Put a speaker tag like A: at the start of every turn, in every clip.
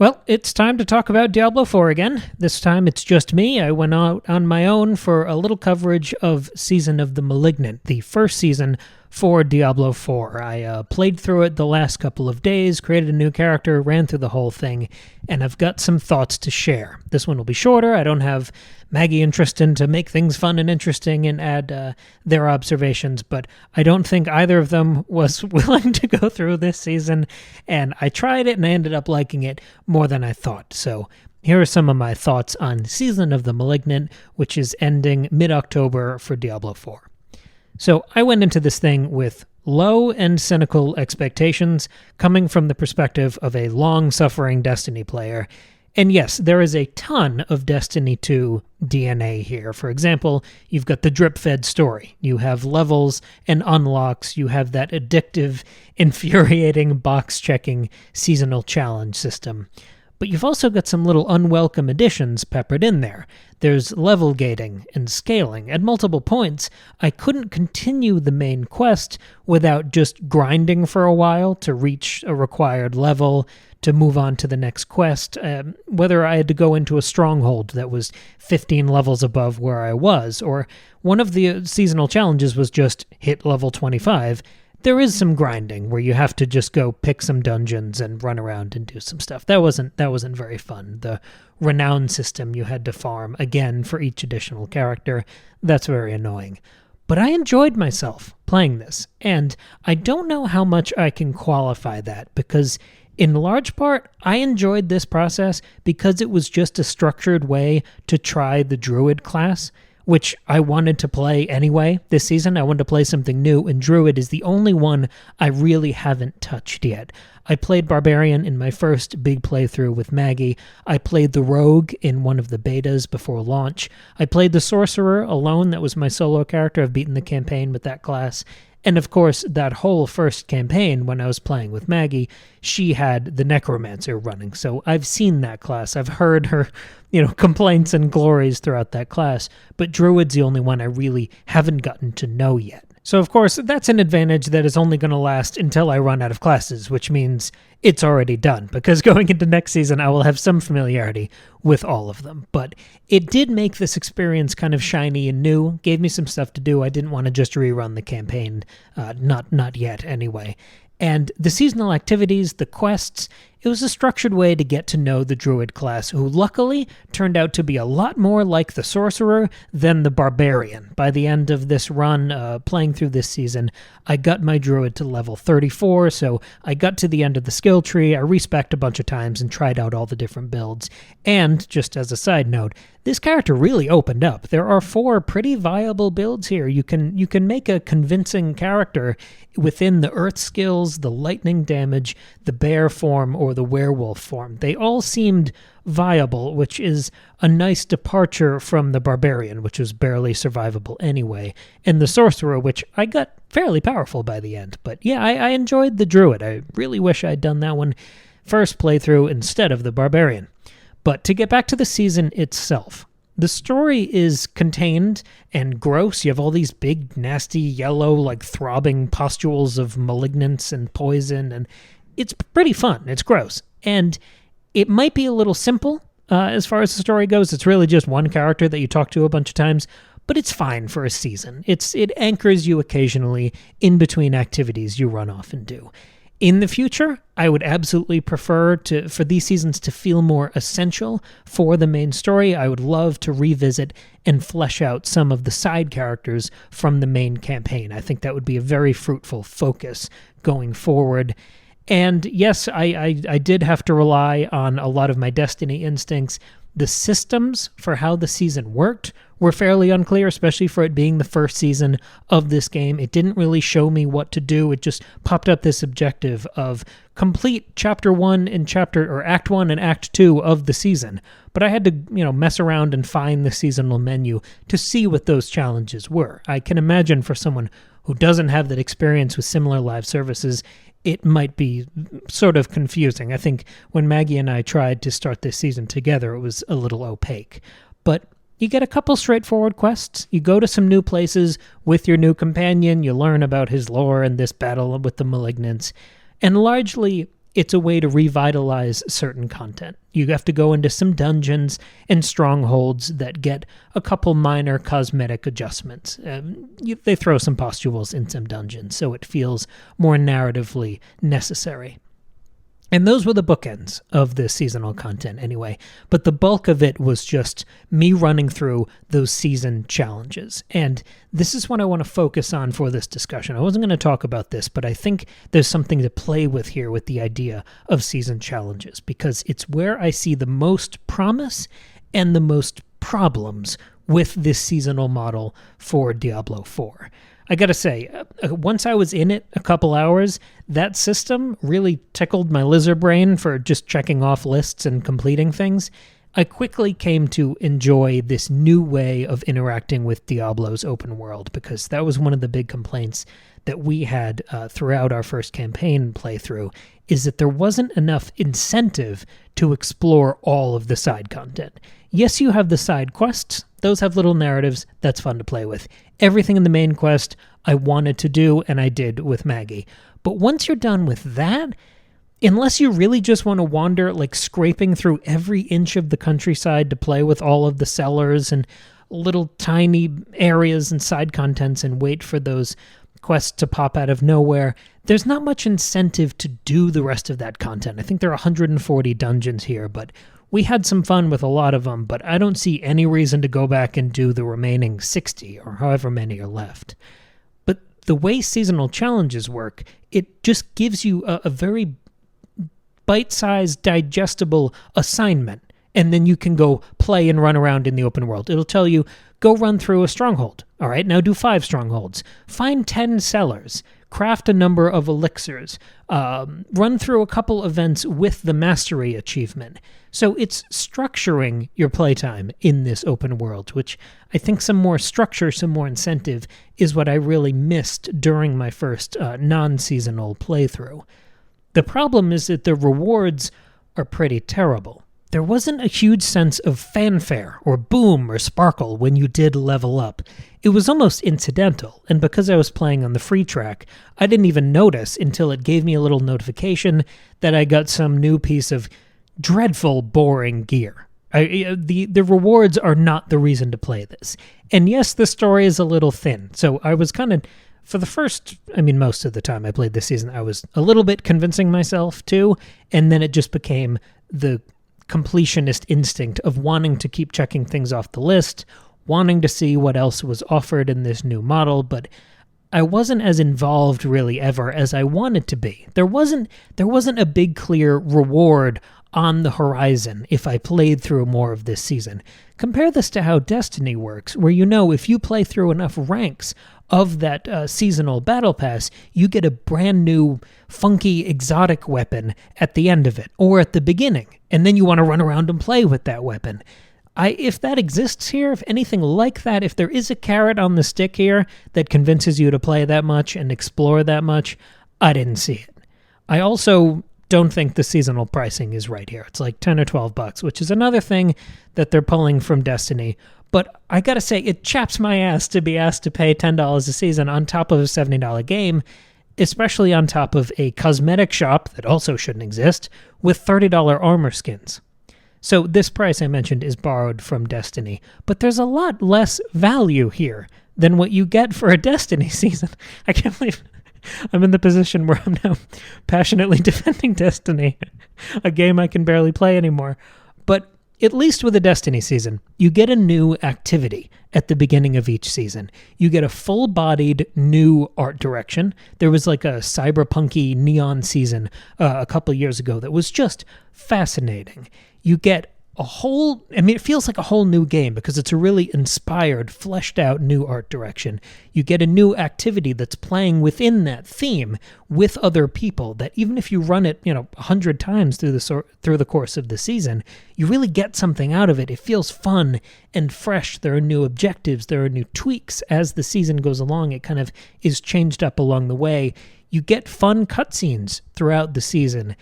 A: Well, it's time to talk about Diablo IV again. This time it's just me. I went out on my own for a little coverage of Season of the Malignant, the first season for Diablo IV. I played through it the last couple of days, created a new character, ran through the whole thing, and I've got some thoughts to share. This one will be shorter. I don't have Maggie and Tristan to make things fun and interesting and add their observations, but I don't think either of them was willing to go through this season, and I tried it and I ended up liking it more than I thought. So here are some of my thoughts on Season of the Malignant, which is ending mid-October for Diablo IV. So I went into this thing with low and cynical expectations, coming from the perspective of a long-suffering Destiny player. And yes, there is a ton of Destiny 2 DNA here. For example, you've got the drip-fed story. You have levels and unlocks. You have that addictive, infuriating, box-checking seasonal challenge system. But you've also got some little unwelcome additions peppered in there. There's level gating and scaling. At multiple points, I couldn't continue the main quest without just grinding for a while to reach a required level, to move on to the next quest, whether I had to go into a stronghold that was 15 levels above where I was, or one of the seasonal challenges was just hit level 25. There is some grinding where you have to just go pick some dungeons and run around and do some stuff. That wasn't very fun. The renown system you had to farm again for each additional character. That's very annoying. But I enjoyed myself playing this, and I don't know how much I can qualify that, because in large part, I enjoyed this process because it was just a structured way to try the Druid class, which I wanted to play anyway this season. I wanted to play something new, and Druid is the only one I really haven't touched yet. I played Barbarian in my first big playthrough with Maggie. I played the Rogue in one of the betas before launch. I played the Sorcerer alone. That was my solo character. I've beaten the campaign with that class. And of course, that whole first campaign, when I was playing with Maggie, she had the Necromancer running. So I've seen that class. I've heard her, complaints and glories throughout that class. But Druid's the only one I really haven't gotten to know yet. So of course, that's an advantage that is only going to last until I run out of classes, which means it's already done, because going into next season, I will have some familiarity with all of them. But it did make this experience kind of shiny and new, gave me some stuff to do. I didn't want to just rerun the campaign, not yet anyway. And the seasonal activities, the quests, it was a structured way to get to know the Druid class, who luckily turned out to be a lot more like the Sorcerer than the Barbarian. By the end of this run, playing through this season, I got my Druid to level 34, so I got to the end of the skill tree, I respec'd a bunch of times and tried out all the different builds. And, just as a side note, this character really opened up. There are 4 pretty viable builds here. You can make a convincing character within the Earth skills, the lightning damage, the bear form, or the werewolf form. They all seemed viable, which is a nice departure from the Barbarian, which was barely survivable anyway, and the Sorcerer, which I got fairly powerful by the end. But yeah, I enjoyed the Druid. I really wish I'd done that one first playthrough instead of the Barbarian. But to get back to the season itself, the story is contained and gross. You have all these big, nasty, yellow, throbbing pustules of malignance and poison, and it's pretty fun. It's gross. And it might be a little simple as far as the story goes. It's really just one character that you talk to a bunch of times, but it's fine for a season. It anchors you occasionally in between activities you run off and do. In the future, I would absolutely prefer for these seasons to feel more essential for the main story. I would love to revisit and flesh out some of the side characters from the main campaign. I think that would be a very fruitful focus going forward. And yes, I did have to rely on a lot of my Destiny instincts. The systems for how the season worked were fairly unclear, especially for it being the first season of this game. It didn't really show me what to do. It just popped up this objective of complete Chapter 1 and Act 1 and Act 2 of the season. But I had to, mess around and find the seasonal menu to see what those challenges were. I can imagine for someone who doesn't have that experience with similar live services, it might be sort of confusing. I think when Maggie and I tried to start this season together, it was a little opaque. But you get a couple straightforward quests. You go to some new places with your new companion. You learn about his lore and this battle with the Malignants. And largely, it's a way to revitalize certain content. You have to go into some dungeons and strongholds that get a couple minor cosmetic adjustments. They throw some pustules in some dungeons, so it feels more narratively necessary. And those were the bookends of the seasonal content anyway. But the bulk of it was just me running through those season challenges. And this is what I want to focus on for this discussion. I wasn't going to talk about this, but I think there's something to play with here with the idea of season challenges, because it's where I see the most promise and the most problems with this seasonal model for Diablo IV. I gotta say, once I was in it a couple hours, that system really tickled my lizard brain for just checking off lists and completing things. I quickly came to enjoy this new way of interacting with Diablo's open world, because that was one of the big complaints that we had throughout our first campaign playthrough, is that there wasn't enough incentive to explore all of the side content. Yes, you have the side quests. Those have little narratives. That's fun to play with. Everything in the main quest I wanted to do, and I did with Maggie. But once you're done with that, unless you really just want to wander, like scraping through every inch of the countryside to play with all of the sellers and little tiny areas and side contents and wait for those quests to pop out of nowhere, there's not much incentive to do the rest of that content. I think there are 140 dungeons here, but we had some fun with a lot of them, but I don't see any reason to go back and do the remaining 60 or however many are left. But the way seasonal challenges work, it just gives you a very bite-sized, digestible assignment, and then you can go play and run around in the open world. It'll tell you, go run through a stronghold. All right, now do 5 strongholds. Find 10 sellers. Craft a number of elixirs. Run through a couple events with the mastery achievement. So it's structuring your playtime in this open world, which I think some more structure, some more incentive is what I really missed during my first non-seasonal playthrough. The problem is that the rewards are pretty terrible. There wasn't a huge sense of fanfare or boom or sparkle when you did level up. It was almost incidental, and because I was playing on the free track, I didn't even notice until it gave me a little notification that I got some new piece of dreadful, boring gear. The rewards are not the reason to play this. And yes, the story is a little thin, so I was kind of, for the first, most of the time I played this season, I was a little bit convincing myself too, and then it just became the completionist instinct of wanting to keep checking things off the list, wanting to see what else was offered in this new model, but I wasn't as involved really ever as I wanted to be. There wasn't a big clear reward on the horizon if I played through more of this season. Compare this to how Destiny works, where if you play through enough ranks of that seasonal battle pass, you get a brand new funky exotic weapon at the end of it, or at the beginning, and then you want to run around and play with that weapon. If that exists here, if anything like that, if there is a carrot on the stick here that convinces you to play that much and explore that much, I didn't see it. I also don't think the seasonal pricing is right here. It's like $10 or $12, which is another thing that they're pulling from Destiny. But I gotta say, it chaps my ass to be asked to pay $10 a season on top of a $70 game, especially on top of a cosmetic shop that also shouldn't exist with $30 armor skins. So this price I mentioned is borrowed from Destiny, but there's a lot less value here than what you get for a Destiny season. I can't believe I'm in the position where I'm now passionately defending Destiny, a game I can barely play anymore. But at least with a Destiny season, you get a new activity at the beginning of each season. You get a full-bodied new art direction. There was like a cyberpunky neon season a couple years ago that was just fascinating. You get a whole, it feels like a whole new game because it's a really inspired, fleshed out new art direction. You get a new activity that's playing within that theme with other people that even if you run it, 100 times through the course of the season, you really get something out of it. It feels fun and fresh. There are new objectives. There are new tweaks as the season goes along. It kind of is changed up along the way. You get fun cutscenes throughout the season.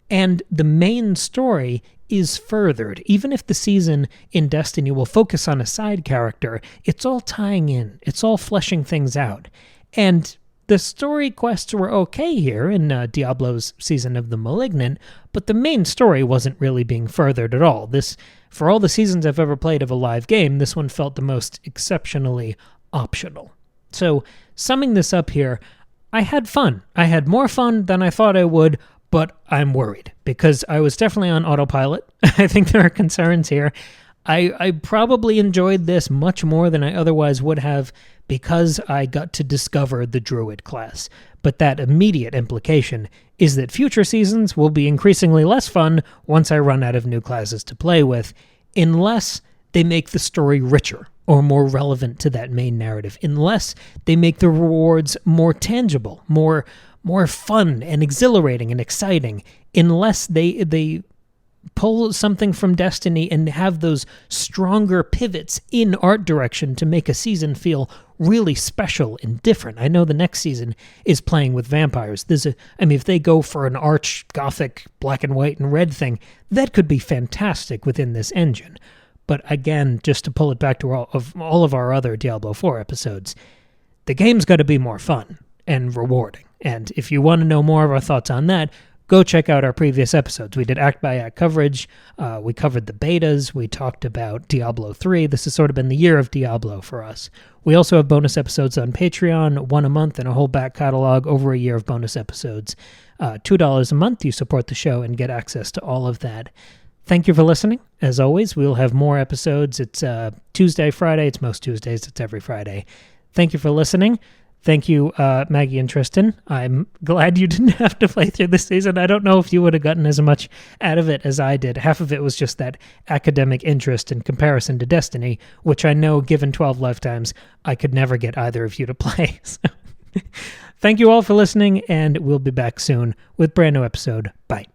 A: And the main story is furthered. Even if the season in Destiny will focus on a side character, it's all tying in. It's all fleshing things out. And The story quests were okay here in Diablo's Season of the Malignant, but the main story wasn't really being furthered at all. For all the seasons I've ever played of a live game, this one felt the most exceptionally optional. So, summing this up here, I had fun. I had more fun than I thought I would, but I'm worried because I was definitely on autopilot. I think there are concerns here. I probably enjoyed this much more than I otherwise would have because I got to discover the Druid class. But that immediate implication is that future seasons will be increasingly less fun once I run out of new classes to play with, unless they make the story richer or more relevant to that main narrative, unless they make the rewards more tangible, more fun and exhilarating and exciting, unless they pull something from Destiny and have those stronger pivots in art direction to make a season feel really special and different. I know the next season is playing with vampires. If they go for an arch gothic black and white and red thing, that could be fantastic within this engine. But again, just to pull it back to all of our other Diablo 4 episodes, the game's got to be more fun and rewarding. And if you want to know more of our thoughts on that, go check out our previous episodes. We did act-by-act coverage. We covered the betas. We talked about Diablo 3. This has sort of been the year of Diablo for us. We also have bonus episodes on Patreon, one a month, and a whole back catalog, over a year of bonus episodes. $2 a month, you support the show and get access to all of that. Thank you for listening. As always, we'll have more episodes. It's Tuesday, Friday. It's most Tuesdays. It's every Friday. Thank you for listening. Thank you, Maggie and Tristan. I'm glad you didn't have to play through this season. I don't know if you would have gotten as much out of it as I did. Half of it was just that academic interest in comparison to Destiny, which I know, given 12 lifetimes, I could never get either of you to play. So, thank you all for listening, and we'll be back soon with a brand new episode. Bye.